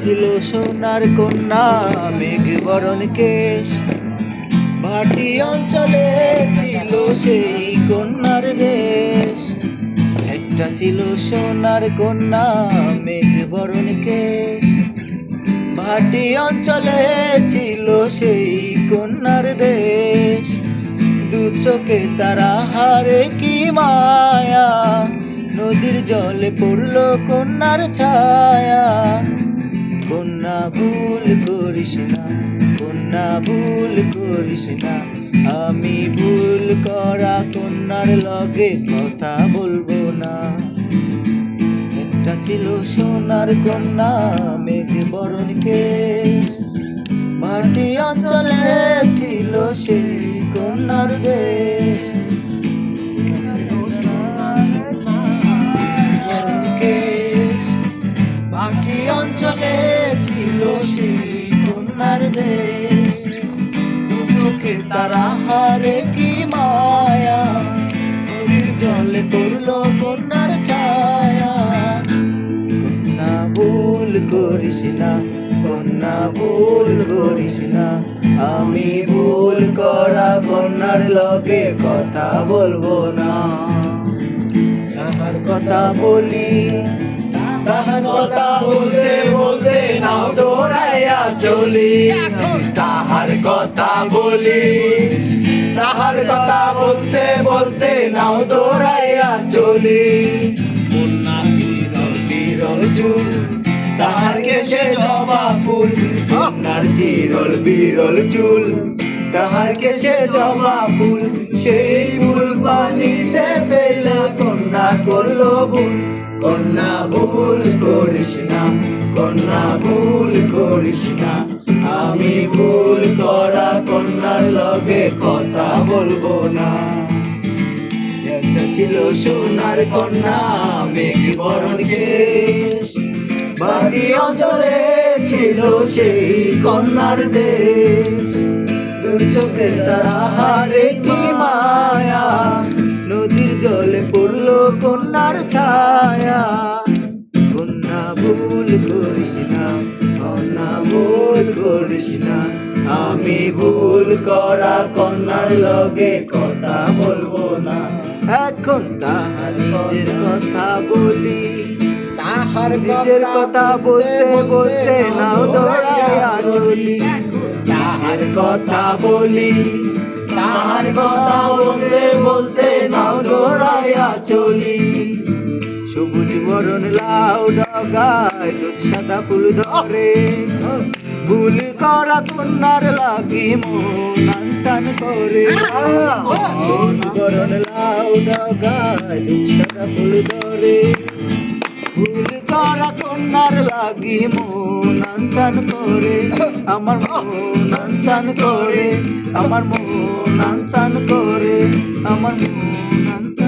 ছিল সোনার কন্যা মেঘ বরণ কেশ, ভাটি অঞ্চলে ছিল সেই কন্যার দেশ। একটা ছিল সোনার কন্যা মেঘ বরণ কেশ, ভাটি অঞ্চলে ছিল সেই কন্যার দেশ। দু চোখে তারা হারে কি মায়া, নদীর জলে পড়ল কন্যার ছায়া। কন্যা ভুল করিস না, কন্যা ভুল করিস না, আমি ভুল করা কন্যার লগে কথা বলবো না। একটা ছিল সোনার কন্যা মেঘ বরণ কেশ, ভাটি অঞ্চলে ছিল সেই কন্যার দেশ। ভাটি অঞ্চলে ছিল সেই কন্যার দেশ। চোখে তারা হারে কি মায়া, নদীর জলে পড়ল কন্যার ছায়া। কন্যা ভুল করিস না, কন্যা ভুল করিস না, আমি ভুল করা কন্যার লগে কথা বলবো না। তাহার কথা বলি, তাহার কথা বলতে বলতে নাও দৌড়াইয়া চলি। তাহার কথা বলি, তাহার কথা বলতে বলতে নাও দৌড়াইয়া চলি। কন্যার চিরল বিরল চুল, তাহার কেশে জবা ফুল। কন্যার চিরল বিরল চুল, তাহার কেশে জবা ফুল। সেই ফুল পানিতে ফেলা কন্যা করলো ভুল। কন্যা ভুল করিস না, কন্যা ভুল করিস না, আমি ভুল করা কন্যার লগে কথা বলবো না। একটা ছিল সোনার কন্যা মেঘ বরণ কেশ, ভাটি অঞ্চলে ছিল সেই কন্যার দেশ। দু চোখে তারা হারে কি মায়া, নদীর জলে পড়ল কন্যার ছায়া। কন্যা ভুল করিস না, কন্যা ভুল করিস না, আমি ভুল করা কন্যার লগে কথা বলবো না। এখন তাহার নিজের কথা বলি, তাহার নিজের কথা বলতে বলতে নাও দৌড়াইয়া চলি। তাহার কথা বলি, তাহার কথা বলতে বলতে নাও দৌড়াইয়া চলি। সবুজ বরণ লাউ ডগায় দুধ সাদা ফুল ধরে, ভুল করা কন্যার লাগি মন আনচান করে। সবুজ বরণ লাউ ডগায় দুধ সাদা ফুল ধরে, ভুল করা কন্যার লাগি মন আনচান করে। আমার মন আনচান করে, আমার মন আনচান করে, আমার মন আনচান